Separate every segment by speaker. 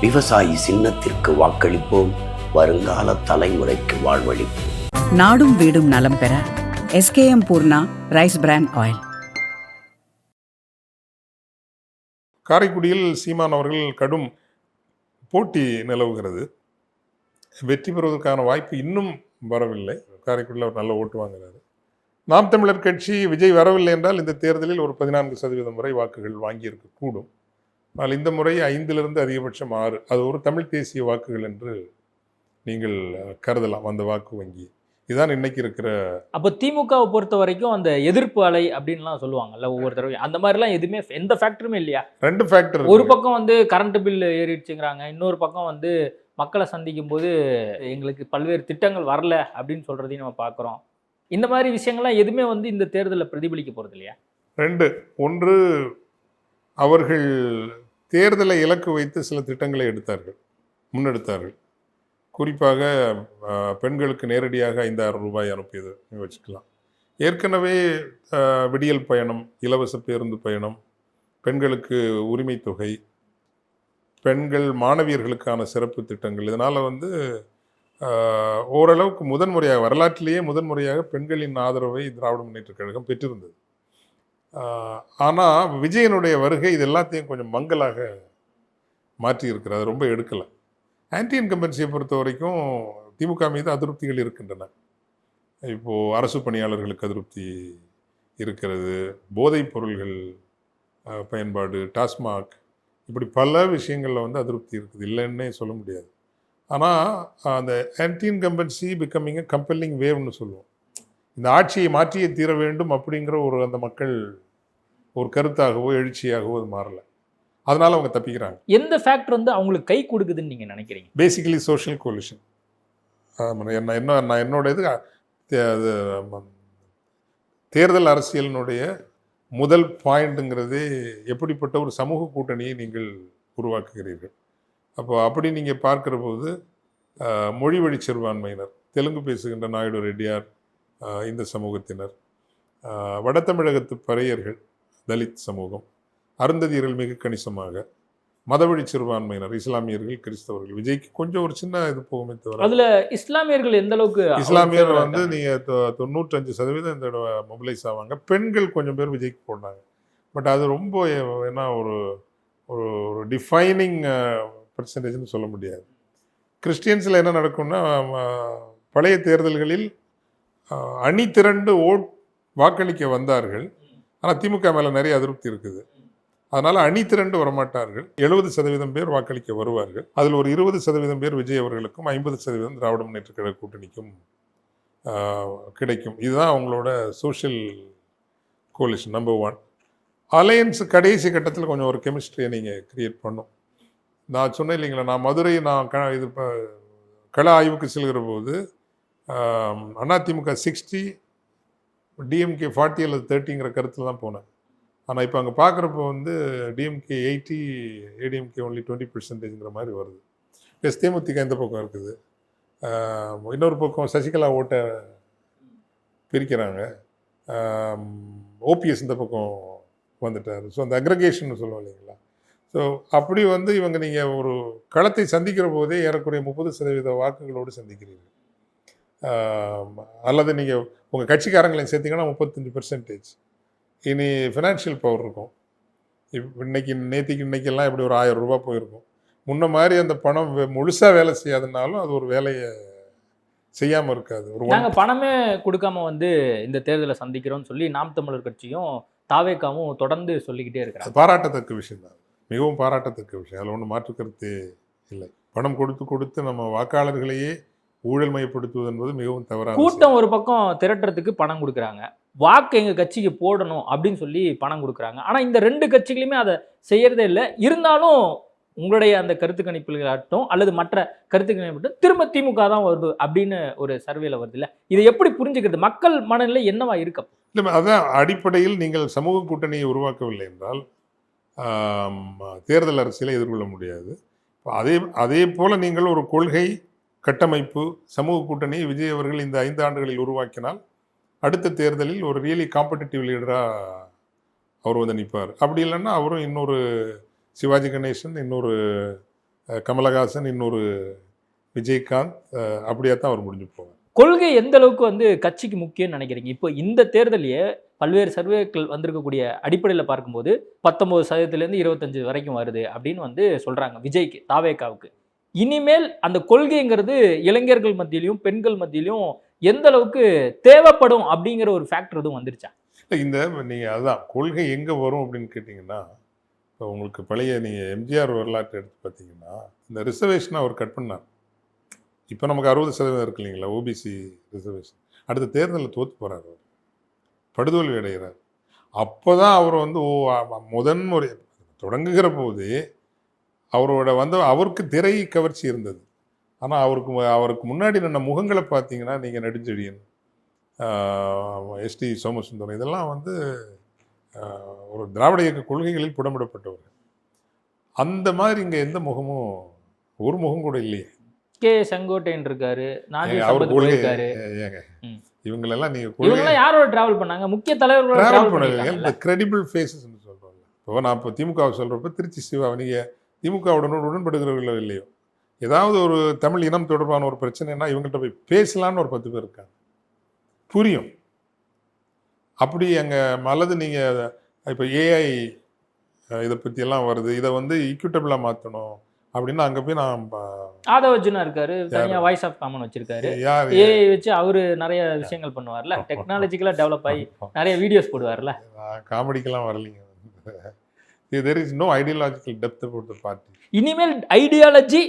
Speaker 1: விவசாயி சின்னத்திற்கு வாக்களிப்போம், வருங்கால தலைமுறைக்கு வாழ்வளிப்போம்.
Speaker 2: நாடும் வீடும் நலம் பெற SKM Poorna rice brand oil.
Speaker 3: காரைக்குடியில் சீமான் அவர்கள் கடும் போட்டி நிலவுகிறது. வெற்றி பெறுவதற்கான வாய்ப்பு இன்னும் வரவில்லை. காரைக்குடியில் அவர் நல்ல ஓட்டு வாங்குகிறார். நாம் தமிழர் கட்சி விஜய் வரவில்லை என்றால் இந்த தேர்தலில் ஒரு 14% வரை வாக்குகள் வாங்கியிருக்க கூடும். ஆனால் இந்த முறை 5 அதிகபட்சம் 6, அது ஒரு தமிழ் தேசிய வாக்குகள் என்று நீங்கள் கருதலாம். அந்த வாக்கு வங்கி இதுதான் இன்னைக்கு இருக்கிற.
Speaker 4: அப்போ திமுகவை பொறுத்த வரைக்கும் அந்த எதிர்ப்பு அலை அப்படின்லாம் சொல்லுவாங்கல்ல ஒவ்வொரு தடவையும், அந்த மாதிரிலாம் எதுவுமே எந்த ஃபேக்டருமே இல்லையா?
Speaker 3: 2 ஃபேக்டர்.
Speaker 4: ஒரு பக்கம் வந்து கரண்ட் பில் ஏறிடுச்சுங்கிறாங்க, இன்னொரு பக்கம் வந்து மக்களை சந்திக்கும் போது எங்களுக்கு பல்வேறு திட்டங்கள் வரல அப்படின்னு சொல்றதையும் நம்ம பார்க்குறோம். இந்த மாதிரி விஷயங்கள்லாம் எதுவுமே வந்து இந்த தேர்தலில் பிரதிபலிக்க போகிறது இல்லையா?
Speaker 3: 2. ஒன்று, அவர்கள் தேர்தலை இலக்கு வைத்து சில திட்டங்களை முன்னெடுத்தார்கள். குறிப்பாக பெண்களுக்கு நேரடியாக 5,000 ரூபாய் அனுப்பியது வச்சுக்கலாம். ஏற்கனவே விடியல் பயணம், இலவச பேருந்து பயணம், பெண்களுக்கு உரிமை தொகை, பெண்கள் மாணவியர்களுக்கான சிறப்பு திட்டங்கள், இதனால் வந்து ஓரளவுக்கு முதன்முறையாக, வரலாற்றிலேயே முதன்முறையாக பெண்களின் ஆதரவை திராவிட முன்னேற்ற கழகம் பெற்றிருந்தது. ஆனால் விஜயனுடைய வருகை இது எல்லாத்தையும் கொஞ்சம் மங்கலாக மாற்றி இருக்கிறது. ரொம்ப எடுக்கலை. ஆன்டி இன்கம்பன்சியை பொறுத்த வரைக்கும் திமுக மீது அதிருப்திகள் இருக்கின்றன. இப்போது அரசு பணியாளர்களுக்கு அதிருப்தி இருக்கிறது, போதைப் பொருள்கள் பயன்பாடு, டாஸ்மாக், இப்படி பல விஷயங்களில் வந்து அதிருப்தி இருக்குது, இல்லைன்னே சொல்ல முடியாது. ஆனால் அந்த ஆன்டி இன்கம்பன்சி பிகமிங் கம்பெல்லிங் வேவ்னு சொல்லுவோம். இந்த ஆட்சியை மாற்றியே தீர வேண்டும் அப்படிங்கிற அந்த மக்கள் ஒரு கருத்தாகவோ எழுச்சியாகவோ அது மாறலை. அதனால அவங்க தப்பிக்கிறாங்க.
Speaker 4: எந்த ஃபேக்டர் வந்து அவங்களுக்கு கை கொடுக்குதுன்னு நீங்கள் நினைக்கிறீங்க?
Speaker 3: Basically social coalition. என்னோட இது தேர்தல் அரசியலினுடைய முதல் பாயிண்ட்டுங்கிறதே எப்படிப்பட்ட ஒரு சமூக கூட்டணியை நீங்கள் உருவாக்குகிறீர்கள். அப்படி நீங்கள் பார்க்குற போது மொழி வழி சிறுபான்மையினர், தெலுங்கு பேசுகின்ற நாயுடு ரெட்டியார், இந்த சமூகத்தினர், வட தமிழகத்து பறையர்கள், தலித் சமூகம், அருந்ததியர்கள் மிக கணிசமாக, மதவழி சிறுபான்மையினர், இஸ்லாமியர்கள், கிறிஸ்தவர்கள். விஜய்க்கு கொஞ்சம் ஒரு சின்ன இது போகுமே தவிர.
Speaker 4: அதில் இஸ்லாமியர்கள் எந்த அளவுக்கு?
Speaker 3: இஸ்லாமியர் வந்து நீங்கள் 95% இந்த தடவை மொபிலைஸ் ஆவாங்க. பெண்கள் கொஞ்சம் பேர் விஜய்க்கு போடுறாங்க. பட் அது ரொம்ப என்ன ஒரு ஒரு டிஃபைனிங் பர்சன்டேஜ்னு சொல்ல முடியாது. கிறிஸ்டியன்ஸில் என்ன நடக்கும்னா, பழைய தேர்தல்களில் அணி திரண்டு வாக்களிக்க வந்தார்கள். ஆனால் திமுக மேலே நிறைய அதிருப்தி இருக்குது. அதனால் அணி திரண்டு வரமாட்டார்கள். 70% பேர் வாக்களிக்க வருவார்கள். அதில் ஒரு 20% பேர் விஜய் அவர்களுக்கும், 50% திராவிட முன்னேற்ற கழக கூட்டணிக்கும் கிடைக்கும். இதுதான் அவங்களோட சோஷியல் கோலிஷன் நம்பர் 1. அலையன்ஸ் கடைசி கட்டத்தில் கொஞ்சம் ஒரு கெமிஸ்ட்ரியை நீங்கள் கிரியேட் பண்ணும். நான் சொன்னேன் இல்லைங்களா, நான் மதுரை இது கள ஆய்வுக்கு செல்கிற போது அதிமுக 60, டிஎம்கே 40 அல்லது 30ங்கிற கருத்தில் தான் போனேன். ஆனால் இப்போ அங்கே பார்க்குறப்போ வந்து டிஎம்கே 80, ஏடிஎம்கே ஒன்லி 20%ங்கிற மாதிரி வருது. தேமுதிக இந்த பக்கம் இருக்குது, இன்னொரு பக்கம் சசிகலா ஓட்டை பிரிக்கிறாங்க, ஓபிஎஸ் இந்த பக்கம் வந்துட்டார். ஸோ அந்த அக்ரகேஷன் சொல்லுவோம் இல்லைங்களா. ஸோ அப்படி வந்து இவங்க நீங்கள் ஒரு களத்தை சந்திக்கிற போதே ஏறக்குறைய 30% வாக்குகளோடு சந்திக்கிறீர்கள். அல்லது நீங்கள் உங்கள் கட்சிக்காரங்களையும் சேர்த்திங்கன்னா 35%. இனி ஃபினான்ஷியல் பவர் இருக்கும். இன்னைக்கெல்லாம் இப்படி ஒரு 1000 ரூபா போயிருக்கும். முன்ன மாதிரி அந்த பணம் முழுசாக வேலை செய்யாதுனாலும் அது ஒரு வேலையை செய்யாமல் இருக்காது.
Speaker 4: நாங்கள் பணமே கொடுக்காம வந்து இந்த தேர்தலை சந்திக்கிறோம்னு சொல்லி நாம் தமிழர் கட்சியும் தாவேக்காவும் தொடர்ந்து சொல்லிக்கிட்டே இருக்கிறாங்க.
Speaker 3: பாராட்டத்தக்க விஷயம் தான், மிகவும் பாராட்டத்தக்க விஷயம். அதில் ஒன்றும் மாற்று கருத்தே இல்லை. பணம் கொடுத்து நம்ம வாக்காளர்களையே ஊழல் மையப்படுத்துவது என்பது மிகவும் தவறான.
Speaker 4: கூட்டம் ஒரு பக்கம் திரட்டுறதுக்கு பணம் கொடுக்குறாங்க, வாக்கு எங்கள் கட்சிக்கு போடணும் அப்படின்னு சொல்லி பணம் கொடுக்குறாங்க. ஆனால் இந்த 2 கட்சிகளுமே அதை செய்யறதே இல்லை. இருந்தாலும் உங்களுடைய அந்த கருத்து கணிப்புகளாகட்டும் அல்லது மற்ற கருத்து கணிப்பு திரும்ப திமுக தான் வருது அப்படின்னு ஒரு சர்வேல வருது இல்லை. இதை எப்படி புரிஞ்சுக்கிறது? மக்கள் மனநிலை என்னவா இருக்க?
Speaker 3: இல்லை, அதான் அடிப்படையில் நீங்கள் சமூக கூட்டணியை உருவாக்கவில்லை என்றால் தேர்தல் அரசியலை எதிர்கொள்ள முடியாது. அதே போல் நீங்கள் ஒரு கொள்கை கட்டமைப்பு சமூக கூட்டணியை விஜய் அவர்கள் இந்த 5 ஆண்டுகளில் உருவாக்கினால் அடுத்த தேர்தலில் ஒரு ரியலி காம்படிட்டிவ் லீடராக அவர் வந்து நிற்பார். அப்படி இல்லைன்னா அவரும் இன்னொரு சிவாஜி கணேசன், இன்னொரு கமலஹாசன், இன்னொரு விஜயகாந்த், அப்படியே தான் அவர் முடிஞ்சு போவார்.
Speaker 4: கொள்கை எந்த அளவுக்கு வந்து கட்சிக்கு முக்கியம்னு நினைக்கிறீங்க? இப்போ இந்த தேர்தலையே பல்வேறு சர்வேக்கள் வந்திருக்கக்கூடிய அடிப்படையில் பார்க்கும்போது 19% 25 வரைக்கும் வருது அப்படின்னு வந்து சொல்றாங்க விஜய்க்கு, தாவேகாவுக்கு. இனிமேல் அந்த கொள்கைங்கிறது இளைஞர்கள் மத்தியிலையும் பெண்கள் மத்தியிலையும் எந்த அளவுக்கு தேவைப்படும் அப்படிங்கிற ஒரு ஃபேக்டர் எதுவும் வந்துருச்சா?
Speaker 3: இந்த நீங்கள் அதுதான் கொள்கை எங்கே வரும் அப்படின்னு கேட்டிங்கன்னா, இப்போ உங்களுக்கு பழைய நீங்கள் எம்ஜிஆர் வரலாற்றை எடுத்து பார்த்தீங்கன்னா, இந்த ரிசர்வேஷனை அவர் கட் பண்ணார். இப்போ நமக்கு 60% இருக்கு இல்லைங்களா, ஓபிசி ரிசர்வேஷன். அடுத்த தேர்தலில் தோற்று போகிறார், அவர் படுதோல்வி அடைகிறார். அப்போ தான் அவர் வந்து முதன் முறை தொடங்குகிற போது அவரோட அவருக்கு திரை கவர்ச்சி இருந்தது. ஆனால் அவருக்கு முன்னாடி நின்ன முகங்களை பார்த்தீங்கன்னா, நீங்கள் நெடுஞ்செழியன், எஸ்டி சோமசுந்தரம், இதெல்லாம் வந்து ஒரு திராவிட இயக்க கொள்கைகளில் புடமிடப்பட்டவர்கள். அந்த மாதிரி இங்கே எந்த முகமும், ஒரு முகம் கூட இல்லையே.
Speaker 4: கே செங்கோட்டையன் இருக்காரு,
Speaker 3: அவர் கொள்கை ஏங்க இவங்களெல்லாம் நீங்கள்
Speaker 4: யாரோட டிராவல் பண்ணாங்க? முக்கிய தலைவர்களோட டிராவல்
Speaker 3: பண்ணுவீங்க. இந்த கிரெடிபிள் ஃபேஸஸ்ன்னு சொல்கிறோம்ல. இப்போ நான் இப்போ திமுகவை சொல்கிறப்ப திருச்சி சிவா, நீங்கள் திமுகவுடன் உடன்படுகிறவர்களோ இல்லையோ, ஏதாவது ஒரு தமிழ் இனம் தொடர்பான ஒரு பிரச்சனைனா இவங்கள்ட்ட போய் பேசலான்னு ஒரு 10 பேர் இருக்காங்க, புரியும். அப்படி அங்கே அல்லது நீங்கள் இப்போ ஏஐ இதை பற்றியெல்லாம் வருது, இதை வந்து ஈக்விட்டபிளாக மாற்றணும் அப்படின்னா அங்கே போய் நான்
Speaker 4: ஆதவர்ஜுனா இருக்காரு, தனியாக வாய்ஸ் ஆஃப் காமன் வச்சிருக்காரு, ஏஐ வச்சு அவரு நிறைய விஷயங்கள் பண்ணுவார்ல, டெக்னாலஜிக்கலாக டெவலப் ஆகி நிறைய வீடியோஸ் போடுவார்ல.
Speaker 3: காமெடிக்கெல்லாம் வரலைங்க. There is no ideological depth about the party.
Speaker 4: இனிமேல் ஐடியாலஜி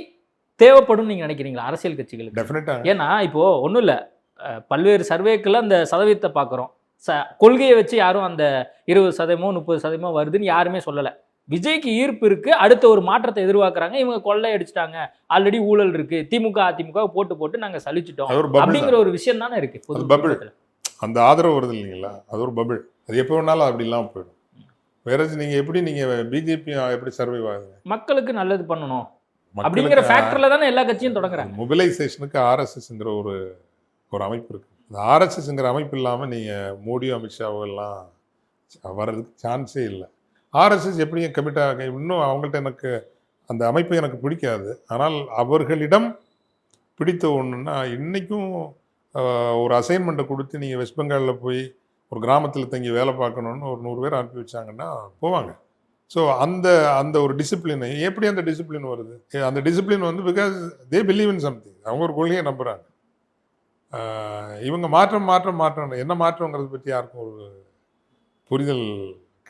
Speaker 4: தேவைப்படும் நீங்க நினைக்கிறீங்களா அரசியல் கட்சிகளுக்கு?
Speaker 3: டெஃபினட்டா.
Speaker 4: ஏன்னா இப்போ ஒன்றும் இல்லை, பல்வேறு சர்வேக்கெல்லாம் அந்த சதவீதத்தை பார்க்குறோம். கொள்கையை வச்சு யாரும் அந்த 20% 30% வருதுன்னு யாருமே சொல்லலை. விஜய்க்கு ஈர்ப்பு இருக்கு, அடுத்த ஒரு மாற்றத்தை எதிர்பார்க்குறாங்க. இவங்க கொள்ளை அடிச்சுட்டாங்க, ஆல்ரெடி ஊழல் இருக்கு, திமுக அதிமுக போட்டு நாங்கள் சலிச்சிட்டோம் அப்படிங்கிற ஒரு விஷயம் தானே இருக்கு.
Speaker 3: பபிள், அந்த ஆதரவு வருது இல்லைங்களா, அது ஒரு பபிள். அது எப்போ வேணாலும் அப்படி இல்லாமல் போயிடும். வேற நீங்கள் பிஜேபி எப்படி சர்வைவ் ஆகுது?
Speaker 4: மக்களுக்கு நல்லது பண்ணணும் அப்படிங்கிற ஃபேக்டர்ல தானே எல்லா கட்சியும் தொடங்குறாங்க.
Speaker 3: மொபிலைசேஷனுக்கு ஆர்எஸ்எஸ்ங்கிற ஒரு அமைப்பு இருக்கு. அந்த ஆர்எஸ்எஸ்ங்கிற அமைப்பு இல்லாமல் நீங்கள் மோடியோ அமித்ஷாவோ எல்லாம் வர்றதுக்கு சான்ஸே இல்லை. ஆர்எஸ்எஸ் எப்படிங்க கமிட் ஆக, இன்னும் அவங்கள்ட்ட எனக்கு அந்த அமைப்பு எனக்கு பிடிக்காது. ஆனால் அவர்களிடம் பிடித்த ஒன்றுன்னா, இன்றைக்கும் ஒரு அசைன்மெண்ட்டை கொடுத்து நீங்கள் வெஸ்ட் பெங்காலில் போய் ஒரு கிராமத்தில் தங்கி வேலை பார்க்கணுன்னு ஒரு 100 பேர் அனுப்பி வச்சாங்கன்னா போவாங்க. ஸோ அந்த ஒரு டிசிப்ளின், எப்படி அந்த டிசிப்ளின் வருது? அந்த டிசிப்ளின் வந்து because they believe in something, அவங்க ஒரு கொள்கையை நம்புகிறாங்க. இவங்க மாற்றம் என்ன மாற்றங்கிறத பற்றி யாருக்கும் ஒரு புரிதல்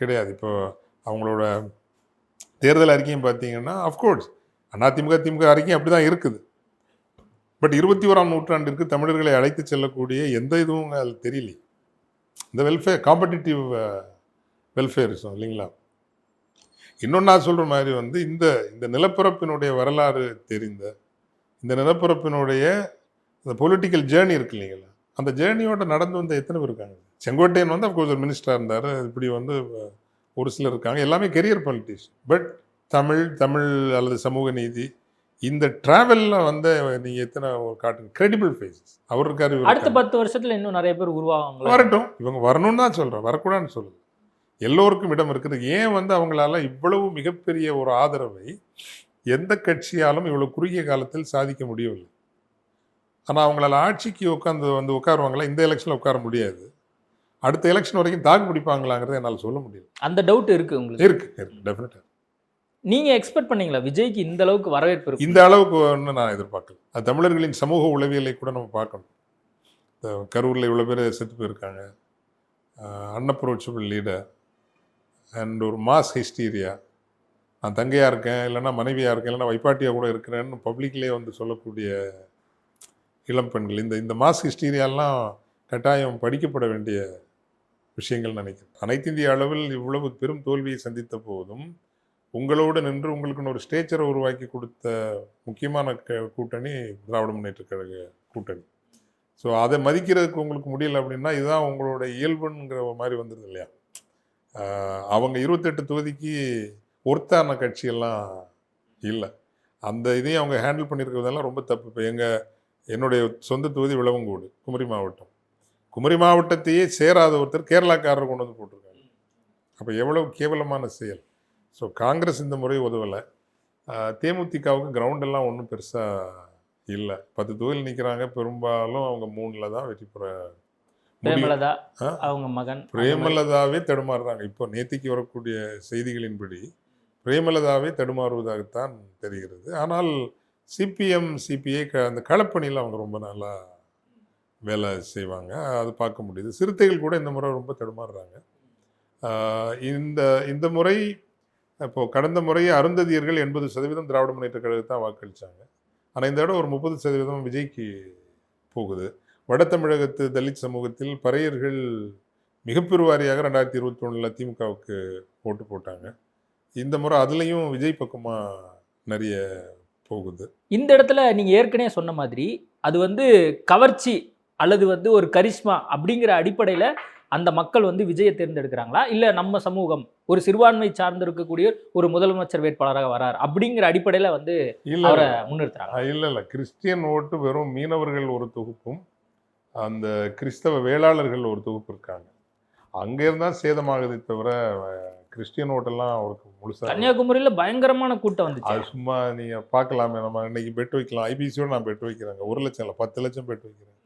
Speaker 3: கிடையாது. இப்போ அவங்களோட தேர்தல் அறிக்கையும் பார்த்தீங்கன்னா, அஃப்கோர்ஸ் அதிமுக திமுக அறிக்கையும் அப்படி தான் இருக்குது. பட் 21ஆம் நூற்றாண்டிற்கு தமிழர்களை அழைத்து செல்லக்கூடிய எந்த இதுவும் அது தெரியல. இந்த வெல்ஃபேர், காம்படிட்டிவ் வெல்ஃபேரிசம் இல்லைங்களா. இன்னொன்று நான் சொல்கிற மாதிரி வந்து இந்த நிலப்பரப்பினுடைய வரலாறு தெரிந்த, இந்த நிலப்பரப்பினுடைய இந்த பொலிட்டிக்கல் ஜேர்னி இருக்கு இல்லைங்களா, அந்த ஜேர்னியோட நடந்து வந்த எத்தனை பேர் இருக்காங்க? செங்கோட்டையன் வந்து அஃப்கோர்ஸ் ஒரு மினிஸ்டராக இருந்தார், இப்படி வந்து ஒரு சிலர் இருக்காங்க, எல்லாமே கெரியர் பாலிட்டிஷியன். பட் தமிழ் அல்லது சமூக நீதி இந்த டிராவலில் வந்து நீங்கள் எத்தனை காட்டுங்க கிரெடிபிள் ஃபேஸஸ் அவர் இருக்காரு.
Speaker 4: அடுத்த 10 வருஷத்தில் இன்னும் நிறைய பேர் உருவாங்க,
Speaker 3: வரட்டும். இவங்க வரணும்னு தான் சொல்கிறேன், வரக்கூடாதுன்னு சொல்லுது. எல்லோருக்கும் இடம் இருக்குது. ஏன் வந்து அவங்களால இவ்வளவு மிகப்பெரிய ஒரு ஆதரவை எந்த கட்சியாலும் இவ்வளவு குறுகிய காலத்தில் சாதிக்க முடியவில்லை. ஆனால் அவங்களால ஆட்சிக்கு உட்காருவாங்களா? இந்த எலெக்ஷனில் உட்கார முடியாது. அடுத்த எலெக்ஷன் வரைக்கும் தாக்கு பிடிப்பாங்களாங்கிறத என்னால் சொல்ல முடியும்.
Speaker 4: அந்த டவுட் இருக்கு உங்களுக்கு?
Speaker 3: இருக்கு டெஃபினட்டாக.
Speaker 4: நீங்கள் எக்ஸ்பெக்ட் பண்ணீங்களா விஜய்க்கு இந்த அளவுக்கு வரவேற்பு இருக்கு?
Speaker 3: இந்த அளவுக்கு ஒன்று நான் எதிர்பார்க்கல. அது தமிழர்களின் சமூக உளவியலை கூட நம்ம பார்க்கணும். கரூரில் இவ்வளோ பேர் செத்து போயிருக்காங்க, அன்அப்ரோச்சபிள் லீடர் அண்ட் ஒரு மாஸ் ஹிஸ்டீரியா. நான் தங்கையாக இருக்கேன், இல்லைன்னா மனைவியாக இருக்கேன், இல்லைன்னா வைப்பாட்டியாக கூட இருக்கிறேன்னு பப்ளிக்லேயே வந்து சொல்லக்கூடிய இளம் பெண்கள். இந்த மாஸ் ஹிஸ்டீரியாலாம் கட்டாயம் படிக்கப்பட வேண்டிய விஷயங்கள் நினைக்கிறேன். அனைத்து இந்திய அளவில் இவ்வளவு பெரும் தோல்வியை சந்தித்த போதும் உங்களோடு நின்று உங்களுக்குன்னு ஒரு ஸ்டேச்சரை உருவாக்கி கொடுத்த முக்கியமான கூட்டணி திராவிட முன்னேற்ற கழக கூட்டணி. ஸோ அதை மதிக்கிறதுக்கு உங்களுக்கு முடியல அப்படின்னா இதுதான் உங்களோட இயல்புங்கிற மாதிரி வந்துடுது இல்லையா. அவங்க 28 தொகுதிக்கு ஒருத்தான கட்சியெல்லாம் இல்லை. அந்த இதையும் அவங்க ஹேண்டில் பண்ணியிருக்கிறதெல்லாம் ரொம்ப தப்பு. இப்போ என்னுடைய சொந்த தொகுதி விளவங்கோடு, குமரி மாவட்டம். குமரி மாவட்டத்தையே சேராத ஒருத்தர் கேரளாக்காரர் கொண்டு வந்து போட்டிருக்காங்க. அப்போ எவ்வளவு கேவலமான செயல். ஸோ காங்கிரஸ் இந்த முறை உதவலை. தேமுதிகவுக்கு கிரவுண்டெல்லாம் ஒன்றும் பெருசாக இல்லை. 10 தொகுதியில் நிற்கிறாங்க, பெரும்பாலும் அவங்க 3ல் தான் வெற்றி பெற
Speaker 4: பிரேமலதா அவங்க மகன்
Speaker 3: பிரேமலதாவே தடுமாறுறாங்க. இப்போ நேத்திக்கு வரக்கூடிய செய்திகளின்படி பிரேமலதாவே தடுமாறுவதாகத்தான் தெரிகிறது. ஆனால் சிபிஎம் சிபிஐ அந்த களப்பணியில் அவங்க ரொம்ப நாளாக வேலை செய்வாங்க, அது பார்க்க முடியுது. சிறுத்தைகள் கூட இந்த முறை ரொம்ப தடுமாறுறாங்க. இந்த முறை இப்போது கடந்த முறையே அருந்ததியர்கள் 80% திராவிட முன்னேற்ற கழகத்தை தான் வாக்களித்தாங்க. ஆனால் இந்த தடவை ஒரு 30% விஜய்க்கு போகுது. வட தமிழகத்து தலித் சமூகத்தில் பறையர்கள் மிகப்பெருவாரியாக 2021 திமுகவுக்கு ஓட்டு போட்டாங்க. இந்த முறை அதுலேயும் விஜய் பக்கமாக நிறைய போகுது.
Speaker 4: இந்த இடத்துல நீங்கள் ஏற்கனவே சொன்ன மாதிரி அது வந்து கவர்ச்சி அல்லது வந்து ஒரு கரிஷ்மா அப்படிங்கிற அடிப்படையில் அந்த மக்கள் வந்து விஜயை தேர்ந்தெடுக்கிறாங்களா, இல்லை நம்ம சமூகம் ஒரு சிறுபான்மை சார்ந்திருக்கக்கூடிய ஒரு முதலமைச்சர் வேட்பாளராக வரார் அப்படிங்கிற அடிப்படையில் வந்து அவரை முன்னிறுத்துறாங்க?
Speaker 3: இல்லை, கிறிஸ்டியன் ஓட்டு வெறும் மீனவர்கள் ஒரு தொகுப்பும் அந்த கிறிஸ்தவ வேளாளர்கள் ஒரு தொகுப்பு இருக்காங்க. அங்கே இருந்தால் சேதமாகுதே தவிர கிறிஸ்டியன் ஓட்டெல்லாம் அவருக்கு முழுசாக.
Speaker 4: கன்னியாகுமரியில் பயங்கரமான கூட்டம் வந்துச்சு.
Speaker 3: அது சும்மா நீங்கள் பார்க்கலாமே, நம்ம இன்னைக்கு பெட் வைக்கலாம். ஐபிசியோடு நான் பெட் வைக்கிறேங்க. 1 லட்சம் இல்லை 10 லட்சம் பெட் வைக்கிறேன்.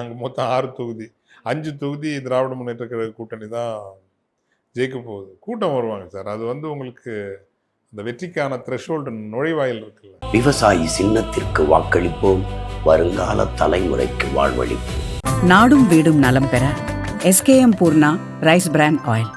Speaker 3: அங்கே மொத்தம் 6 தொகுதி, 5 தொகுதி திராவிட முன்னேற்ற கழக கூட்டணி தான் ஜெயிக்க போகுது. கூட்டம் வருவாங்க சார். அது வந்து உங்களுக்கு இந்த வெற்றிக்கான த்ரெஷோல்டு நுழைவாயில் இருக்குல்ல.
Speaker 1: விவசாயி சின்னத்திற்கு வாக்களிப்போம், வருங்கால தலைமுறைக்கு வாழ்வளிப்போம்.
Speaker 2: நாடும் வீடும் நலம் பெற SKM Poorna rice brand oil.